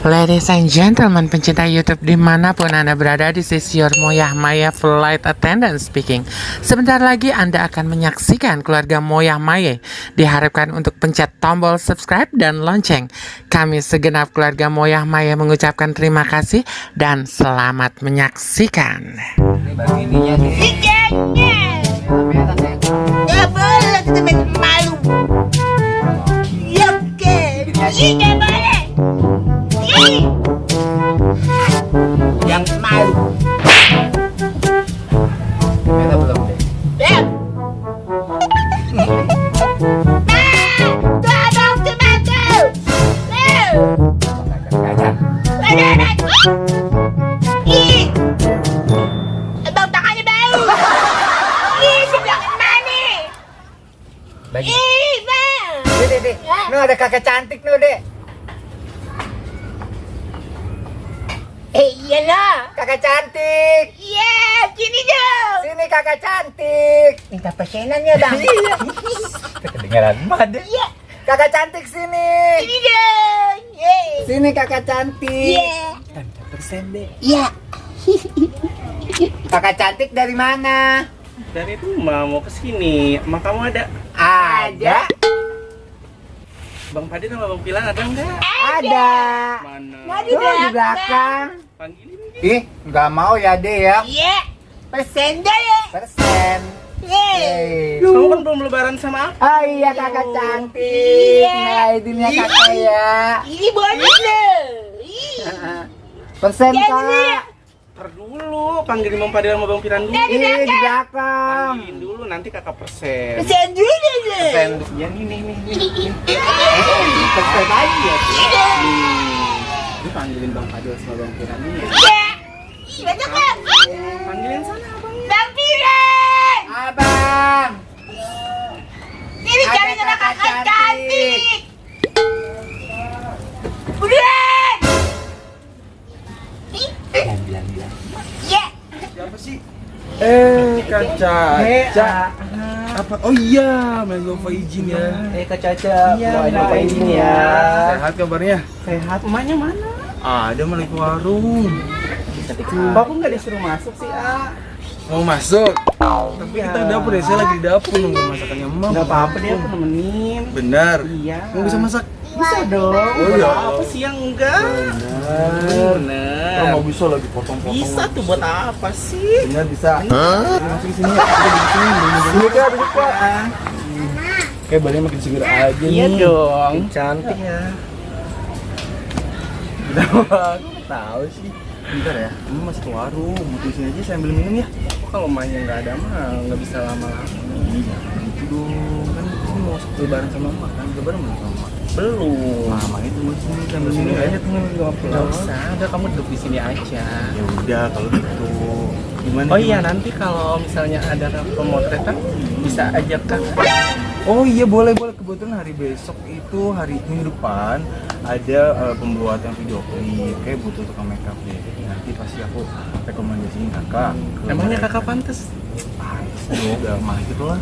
Ladies and gentlemen, pencinta YouTube dimanapun Anda berada, this is your Moyah Maya Flight Attendant speaking. Sebentar lagi Anda akan menyaksikan keluarga Moyah Maya. Diharapkan untuk pencet tombol subscribe dan lonceng. Kami segenap keluarga Moyah Maya mengucapkan terima kasih dan selamat menyaksikan. Ini baru ininya sih. Ya boleh, kita main malu. Ya oke. Iya boleh. Yang malu. Beta belum deh. Ya. Tuh abang tomato. Kacang. Ada. Ih. Abang tangannya bau. Ih, sebelah mana? Bagi. Ih, bang. Dek. Nuh ada kakak cantik nuh, Dek. Iyalah. Kakak cantik. Iya, sini dong. Sini kakak cantik. Minta pesenannya, bang. Kedengaran banget deh. Iya, Kakak cantik sini. sini dong. Yeay. Sini kakak cantik. Iya. Tanda persen deh. Iya. Kakak cantik dari mana? Dari rumah mau ke sini. Emang kamu ada? Ada. Bang Padi sama Bang Pilan ada enggak? Ada. Mana? Nah, Tuh di belakang. Panggilin. Ih, nggak mau ya deh ya. Iya. Pesen deh ya. Persen. Yeay. Kamu kan belum lebaran sama aku. Oh iya kakak cantik. Iya. Nah idenya kakak ya. Ini bonus loh. Ih. Persen Jangan kak. dulu. Ntar dulu, panggilin Bang Padi sama Bang Pilan dulu. Ih di belakang. Panggilin dulu, nanti kakak persen. Pesen dulu deh. Persen. Ya nih. Persen aja. Ini panggilin Bang Padi sama Bang Pilan dulu ya. Iya. Ih, banyak kan? Panggilin sana abang. Bang Piran. Abang. Ini Ada cari anak kakak kakak cantik. cantik. Udah. Bilang. Iya. Siapa sih? Kaca. Apa? Oh iya, main Nova izin ya. Kak Caca. Iya, Mau Mbak, ini ini ya. Sehat kabarnya? Sehat. Emaknya mana? Ada malah ke warung. Bapak nggak disuruh masuk sih, Mau masuk? Tapi kita ke dapur ya, saya lagi di dapur nunggu masakannya emak. Nggak apa-apa dia aku nemenin. Benar. Iya. Kamu bisa masak? Bisa dong. Oh iya. Apa sih yang enggak? Bener. Nggak bisa lagi potong-potong. Bisa tuh buat apa sih? Bener bisa. Masuk sini ya. Kita di sini Duduk ya, duduk ya. Kayak badannya makin seger aja Iya nih. dong. Cantik ya. Tahu sih. Bentar ya, kamu masih ke warung. Mau di sini aja saya ambil minum ya. Kalau emaknya nggak ada mah nggak bisa lama-lama. Jangan gitu dong. Kan ini mau lebaran sama emak kan? Lebaran belum sama emak? Belum. Lama itu mau sini sambil sini aja tuh nggak usah. Udah kamu duduk di sini aja. Ya udah kalau gitu. Gimana? Oh iya nanti kalau misalnya ada pemotretan bisa ajak kakak. Oh iya boleh. Kebetulan hari besok itu hari minggu depan ada pembuatan video klip. Kayak butuh tukang makeup deh. Nanti pasti aku rekomendasiin kakak. Emangnya kakak pantas? Pantas dong. Udah mah gitu lah.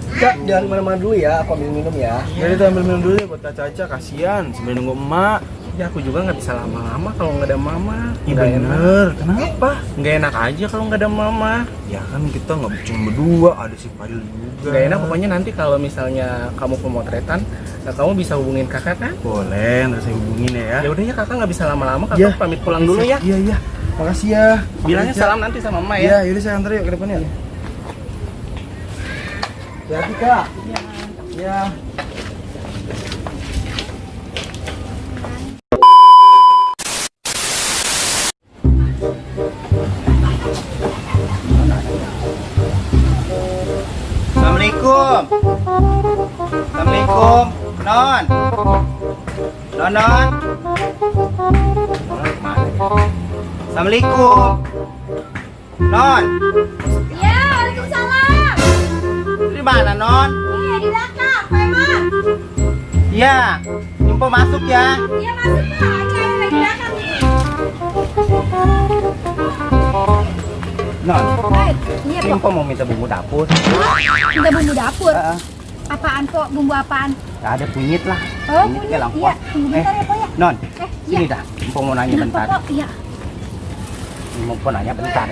Kak, jangan kemana-mana dulu ya. Aku ambil minum ya. Jadi kita ambil minum dulu ya buat Kak Caca, kasihan sambil nunggu emak. Ya aku juga nggak bisa lama-lama kalau nggak ada mama. Iya, Nggak bener. enak. Kenapa? Nggak enak aja kalau nggak ada mama. Ya kan kita nggak cuma berdua, ada si Fadil juga. Nggak enak pokoknya nanti kalau misalnya kamu pemotretan, kamu bisa hubungin kakak kan? Boleh, nanti saya hubungin ya. Ya udah ya kakak nggak bisa lama-lama, kakak Ya. pamit pulang dulu ya. Iya. Makasih ya. Bilangnya salam nanti sama emak ya. Iya, yaudah saya antar yuk ke depannya. Hati Kak. Ya. Assalamualaikum. Assalamualaikum. Non. Assalamualaikum. Non. Ya, waalaikumsalam. Di mana, Non? Iya, di belakang, Pak Emang. Iya. Jumpa masuk ya. Iya, masuk Pak. Aceh lagi di belakang nih. Non. Baik, iya Ini Pok. kok mau minta bumbu dapur? Minta bumbu dapur. Heeh. Apaan Pok? Bumbu apaan? Gak ada kunyit lah. Oh, Kunyit kunyit. kayak Iya, lengkuas. tunggu bentar ya Pok ya. Non. Sini dah, Empok mau nanya bentar. Kenapa, Pok? Iya. Empok nanya bentar.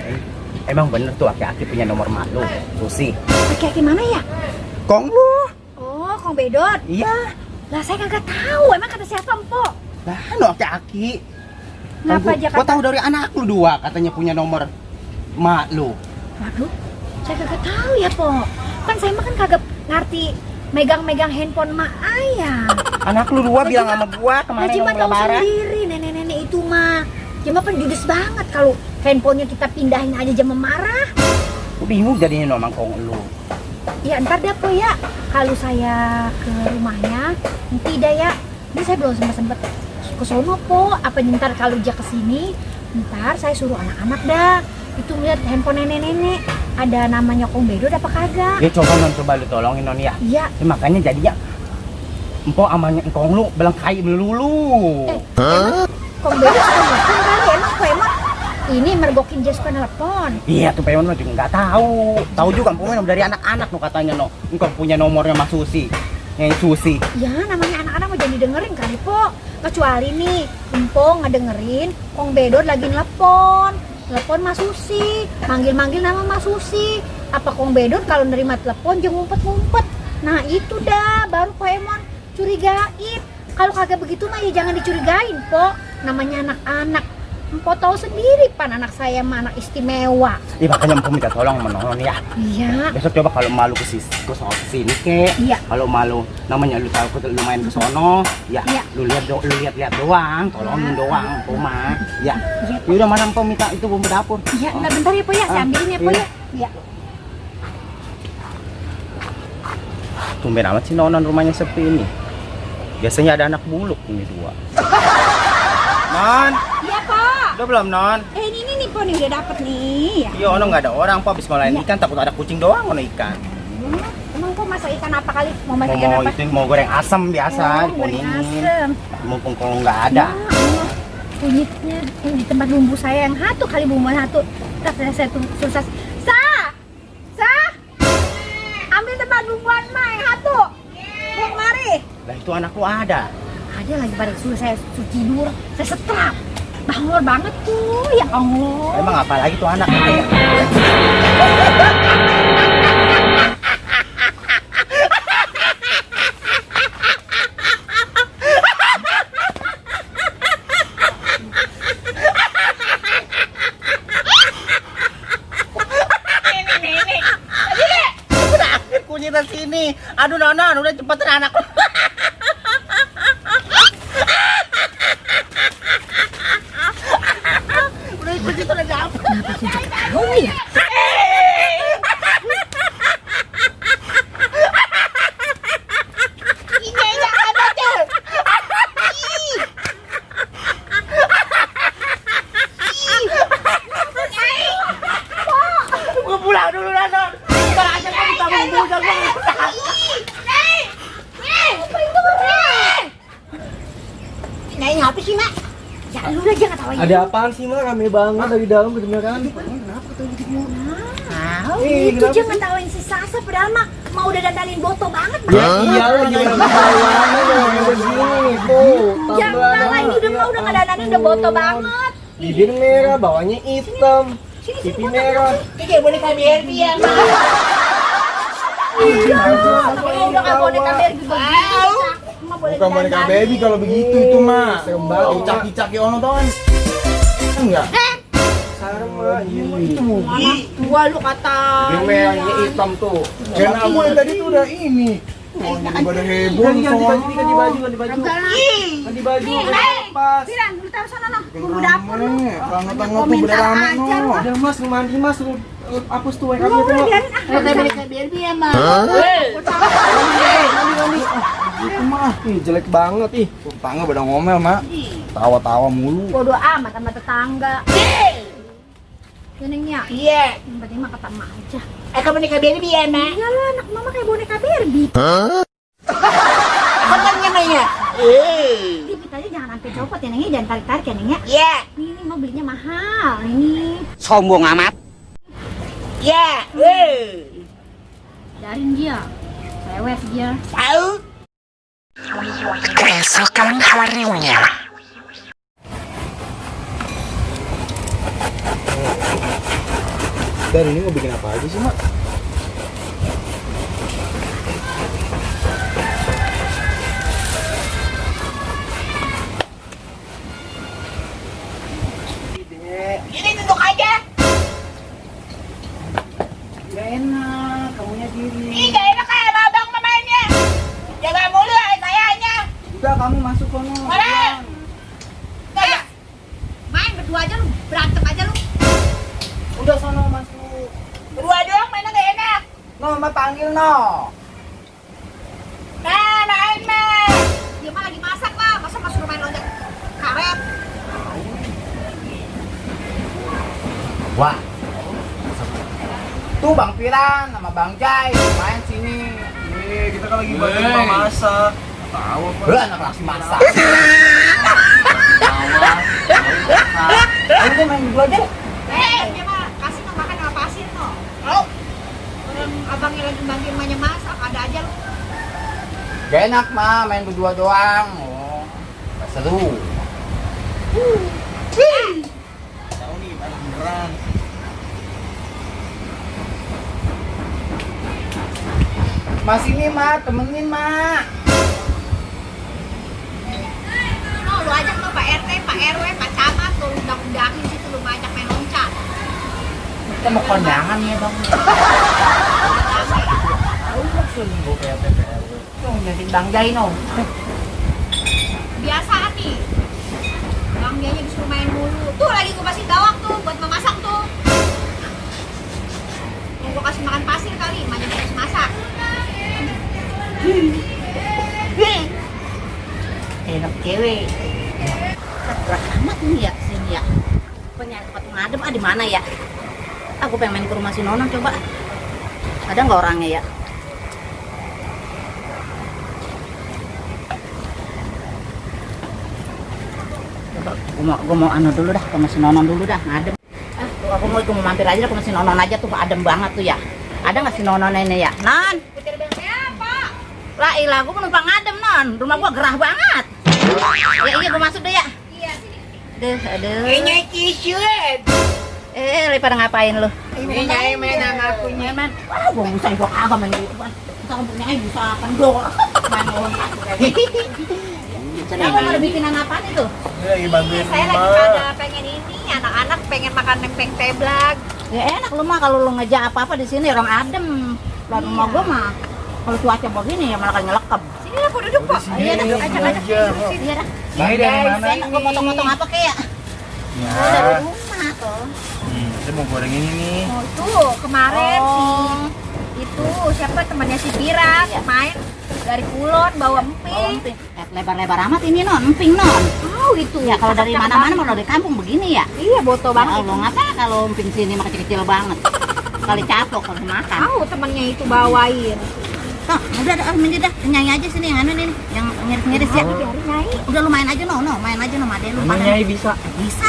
Emang bener tuh aki-aki punya nomor mak lu, Susi? Aki-aki mana ya? Kong lu? Oh, Kong Bedot. Iya. Lah saya kagak tahu. Emang kata siapa, Empok? Lah, no aki-aki. Kenapa aja Gua kata? tahu dari anak lu dua katanya punya nomor mak lu. Waduh, saya kagak tahu ya, Pok. Kan saya mah kan kagak ngerti megang-megang handphone mak ayah. Anak lu dua bilang sama gua kemarin Haji mah mau tahu lebaran. sendiri nenek-nenek itu mah. Cuma penjudes banget kalau handphonenya kita pindahin aja jam marah. Gua bingung jadinya nomor kong lu. Ya ntar deh po ya. Kalau saya ke rumahnya, nanti dah ya. Ini saya belum sempet ke sono po. Apa ntar kalau dia kesini, ntar saya suruh anak-anak dah. Itu lihat handphone nenek-nenek. Ada namanya Kong Bedot apa kagak? Ya coba lu tolongin non ya. Iya. Ya, makanya jadinya Empok amanya engkong lu belengkai melulu. Kong Bedot suka nelfon kali emang kok emang ini mergokin dia suka nelfon. Iya tuh Peon mah juga nggak tahu. Tahu juga Empok dari anak-anak no katanya no. Engkong punya nomornya Mas Susi. Susi. Ya namanya anak-anak mau jadi dengerin kali po. Kecuali nih Empong ngedengerin Kong Bedot lagi nelfon Mas Susi, manggil-manggil nama Mas Susi. Apa Kong Bedot kalau nerima telepon jangan ngumpet-ngumpet. Nah itu dah baru Pak Emon curigain. Kalau kagak begitu mah ya jangan dicurigain po. Namanya anak-anak. Empok tahu sendiri pan anak saya mah anak istimewa. Iya makanya Empok minta tolong menolong ya. Iya. Besok coba kalau malu ke sini ke. Iya. Kalau malu namanya lu tahu lu main ke sono, ya. Iya. Lu lihat doang, tolongin doang Empok mah. Ya. Iya. Ya udah mana Empok minta itu bumbu dapur. Iya, bentar ya po ya, saya ambilin ya po ya. Iya. Tumben amat sih nonon rumahnya sepi ini. Biasanya ada anak buluk ini dua. Non, Iya Pak. udah belum Non? Ini nih po nih udah dapet nih. Ya. Iya, ono nggak ada orang Pak, habis ngolahin Iya. ikan takut ada kucing doang ono ikan. Emang kok masak ikan apa kali? Mau masak ikan Mau apa? itu mau goreng asam biasa, goreng dikuningin. asem. Mumpung kalau nggak ada. Ya Allah, kunyitnya di tempat bumbu saya yang satu kali bumbu satu. Ntar saya tuh susah. Ambil tempat bumbuan mah yang satu. Mau kemari. Lah itu anak lu ada. Ada lagi pada suruh saya tidur, saya setrap. Bangor banget tuh, ya Allah. Emang apa lagi tuh anak? Kunyitan sini. Aduh Nonon, udah cepetan anak lu. Udah kunci tuh udah dapet. Kenapa sih juga tahu ya? Gue pulang dulu Nonon. Ntar aja kan kita bumbu jagung. Apa itu? Nah, ini apa sih, Mak? Ya lu aja nggak tahu Ada apaan sih Mak? Rame banget dari dalam kedengeran. Itu jangan tawain si Sasa padahal mah mau udah dandanin boto banget. Ya iyalah gimana caranya begini tuh. Yang salah ini udah mau udah ngedandanin udah boto banget. Bibir merah, bawahnya hitam. Pipi merah. Ini kayak boneka Barbie ya, Mak. Iya, udah kayak boneka Barbie begitu. Bukan boneka baby kalau begitu itu mah. Serem banget. Caki-caki ono tau kan? Enggak. Sarem Mak. Itu Tua lu kata. bibir merahnya hitam tuh. Dan aku yang tadi tuh udah ini. Oh, jadi pada heboh Ganti baju, ganti baju. Ganti baju, pas. Bilang, lu taruh sana no. Bumbu dapur lu. Tengah-tengah tuh udah rame no. Udah Mas, lu mandi Mas, lu hapus tuh wake Lu up-nya tuh udah Mak. biarin ah. Kayak boneka Barbie ya, Mak. Itu mah, ih jelek banget ih. Tetangga pada ngomel mak. Tawa-tawa mulu. Bodo amat sama tetangga. Nenengnya. Iya. Berarti mah kata emak aja. Kayak boneka Barbie ya, Mak? Iya lah, anak mama kayak boneka Barbie. Apa namanya? Tipit aja jangan sampai copot ya, Nengnya. Jangan tarik-tarik ya, Nengnya. Iya. Ini mau belinya mahal. Ini. Sombong amat. Iya. Darin dia. Sewes dia. Keesokan harinya. Dan ini mau bikin apa aja sih, Mak? Ini duduk aja. Gak enak, kamunya diri. Ih, gak enak kayak abang mainnya. Jaga mulu kayaknya. Udah kamu masuk kono. Mana? Gak. Main berdua aja lu, berantem aja lu. Udah sono masuk. Berdua doang mainnya gak enak. No, Mama panggil no. Nah, main mah. Dia mah lagi masak lah, masa masuk main loncat karet. Wah, Tuh Bang Piran sama Bang Jai main sini. Kita kan lagi bantuin Pak masak. Tahu apa? lu anak laki masak. Ayo deh main berdua deh. Dia mah kasih no makan sama pasir no. Orang abangnya lagi bantuin emaknya masak, ada aja lu. Gak enak mah main berdua doang. Oh, gak seru. Tahu nih, main beneran. Mas ini mah temenin mak. No, lu ajak tuh Pak RT, Pak RW, Pak Camat, lu undang-undangin situ lu ajak main loncat. Kita mau kondangan ya bang. Tuh jadi Bang Jai no. Biasa nih. Bang dianya disuruh main mulu. Tuh lagi gua kasih gawang tuh buat memasak tuh. Mau gua kasih makan pasir kali, emaknya harus masak. Enak cewek. Berat amat nih ya sini ya. Pengen tempat ngadem di mana ya? Aku pengen main ke rumah si Nonon coba. Ada nggak orangnya ya? Coba gua mau anu dulu dah, ke rumah si Nonon dulu dah ngadem. Tuh, aku mau mampir aja dah ke rumah si Nonon aja tuh, adem banget tuh ya. Ada nggak si Nonon ini ya? Non. Lah ilah, gua penumpang ngadem non. Rumah gua gerah banget. Ya iya gua masuk deh ya. Iya sini. Aduh. Ini kisut. Lagi pada ngapain lu? Ini nyai main sama aku Main main. Wah, gua bisa gua kagak main gitu kan. Kita punya bisa kan dong. Main loncat kayak gitu. Kamu mau bikinan apaan itu? Ini lagi bantuin Saya lagi Emak. pada pengen ini, anak-anak pengen makan lempeng teblak. Ya enak lu mah kalau lu ngeja apa-apa di sini orang adem. Lah rumah gua mah kalau cuaca begini ya malah nyelekep. Sini lah, aku duduk kok. Iya dah, Sini, ajak-ajak. aja. Iya dah. Ini dari mana Enak gua potong-potong apa kayak? Ya. Dari rumah tuh. Kita mau goreng ini nih. Oh, tuh kemarin Oh. itu siapa temannya si Pirat Iya. main dari Kulon bawa Oh, emping. emping. Lebar-lebar amat ini non, emping non. Oh itu Ya kalau dari mana-mana mau dari kampung begini ya. Iya boto Ya banget. Allah, ngapa kalau emping sini mah kecil-kecil banget. Kali capok kalau makan. Tahu temannya itu bawain. Tuh, udah menjadi dah, nyanyi aja sini yang anu nih, yang ngiris-ngiris ya. Biarin nyai. Udah lu main aja no, main aja no, ade lu pada. Nyai bisa. Bisa.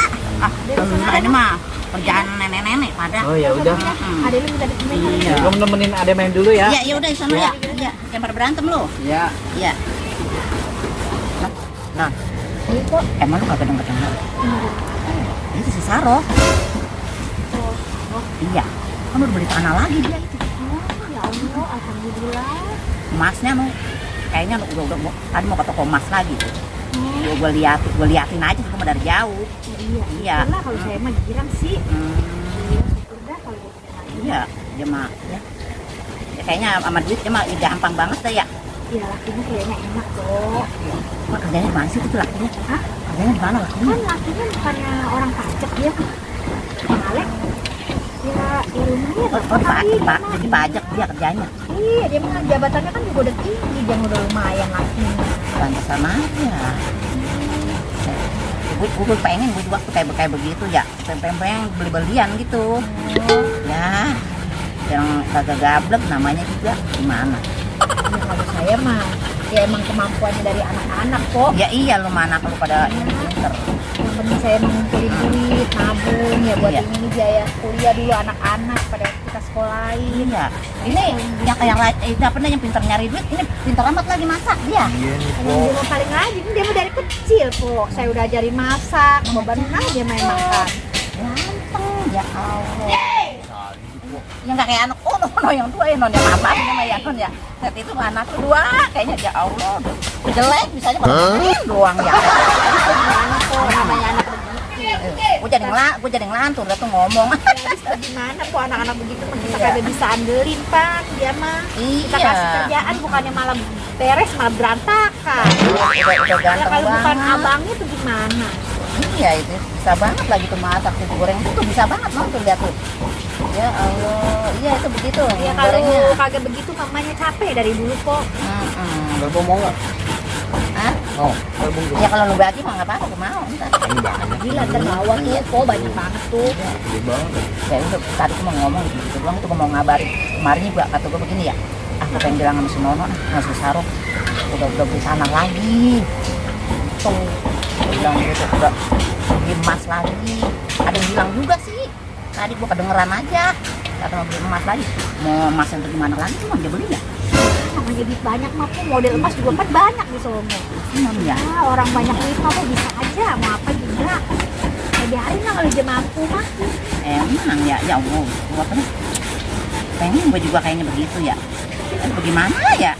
Ini mah kerjaan nenek-nenek pada. Oh ya udah. Ada lu minta ditemenin. Iya. Kamu nemenin Ade main dulu ya. Iya, ya udah sono ya. Iya, jangan pada berantem lu. Iya. Iya. Nah, Ini kok emang lu kagak denger-denger? Itu si Saro. Iya. Kan udah beli tanah lagi dia itu. ya Allah, alhamdulillah. Emasnya nu kayaknya udah tadi mau ke toko emas lagi tuh. Gue liatin aja cuma dari jauh. Iya. Karena kalau saya mah girang sih. Udah kalau gitu. Iya, dia mah ya. Ya kayaknya sama duit dia mah gampang banget deh ya. Iya lakinya kayaknya enak kok. Wah, kerjanya di mana sih itu lakinya? Hah? Kerjanya di mana lakinya? Kan lakinya bukannya orang pajak dia. Alek. Ya, lumayan lah. Pak, jadi pajak dia kerjanya. Iya, dia mah jabatannya kan juga udah tinggi, jangan udah lumayan lakinya. Pantesan aja. Gue pengen gue juga tuh kayak begitu ya. Pengen beli-belian gitu. Ya, yang kagak gablek namanya juga gimana? Ya, kalau saya mah ya emang kemampuannya dari anak-anak kok. Ya iya lu mana kalau pada pinter. Yang penting saya mengumpulin duit, nabung ya buat Iya. ini biaya kuliah dulu anak-anak pada kita sekolahin. Iya. Ini yang apa yang pinter nyari duit, ini pinter amat lagi masak dia. Iya nih, Yang dia mah paling rajin, dia mah dari kecil kok. Saya udah ajarin masak, beban aja main makan. Ganteng ya Allah. yang nggak kayak anak no yang dua ya non ya mamanya mah ya non ya. Set itu anak kedua kayaknya ya Allah udah jelek misalnya malah doang ya. Gimana kok namanya anak begitu? Gue jadi ngelantur udah tuh ngomong. Gimana kok anak-anak begitu mah kita kagak bisa andelin Pak, dia mah. Kita kasih kerjaan bukannya malah beres malah berantakan. Udah Ya ganteng kalau bukan banget. abangnya tuh gimana? Iya itu bisa banget lagi tuh masak tuh goreng tuh bisa banget non tuh lihat tuh. Ya Allah, iya itu begitu. Ya gorengnya. kalau kagak begitu mamanya capek dari dulu kok. Garbong mau nggak? Hah? Oh, garbong juga. Ya kalau lu bagi mah nggak apa-apa, gue mau. Ntar. Gila ntar bawa tuh kok banyak banget tuh. Gede banget. Ya udah tadi tuh mau ngomong gitu doang tuh gue mau ngabarin. Kemarin juga kata gue begini ya. Aku pengen bilang sama si Nono, sama si Sarok, udah beli tanah lagi. Tuh, gue bilang gitu udah beli emas lagi. Ada yang bilang juga sih. Tadi gue kedengeran aja. Kata mau beli emas lagi. Mau emas yang gimana lagi tuh dia beli ya? Namanya duit banyak mah kok model emas juga kan banyak di Solo. Emang ya. Ah, orang banyak duit mah kok bisa aja mau apa juga. Ya biarin lah kalau dia mampu mah. Emang ya, ya Allah. Gue pengen gue juga kayaknya begitu ya. Tapi bagaimana ya?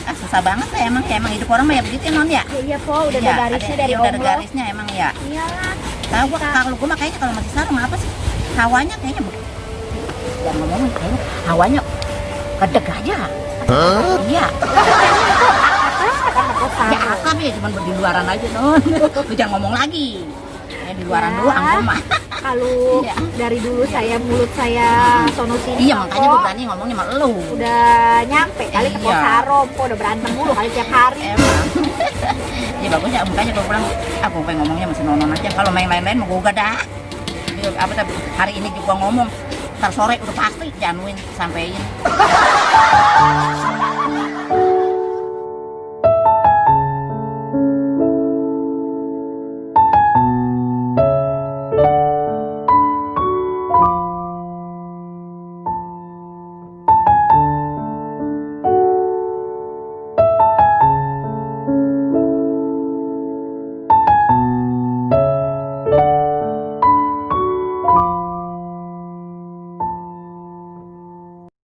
Ah susah banget lah emang hidup orang mah ya begitu ya non ya. Ya iya po udah Iya, ada garisnya ada- dari udah ada Allah. garisnya emang ya. Iyalah. Tahu gua kalau gua mah kayaknya kalau masih sarung apa sih? Hawanya kayaknya yang ngomongin kayaknya hawanya kedek aja. Iya. Ya akam ya cuma di luaran aja non. Lu jangan ngomong lagi. Ya di luaran Ya. doang gua mah. Kalau Iya. dari dulu mulut saya sono sini Iya mah, makanya Po, gua berani ngomongnya sama lu. udah nyampe kali ke Iya. Posarom, Po udah berantem mulu kali tiap hari. Emang. Ya bagus ya makanya gua bilang aku pengen ngomongnya masih nonon aja. Kalau main lain-lain mau gua dah. Apa tapi hari ini juga ngomong. Ntar sore udah pasti januin sampein.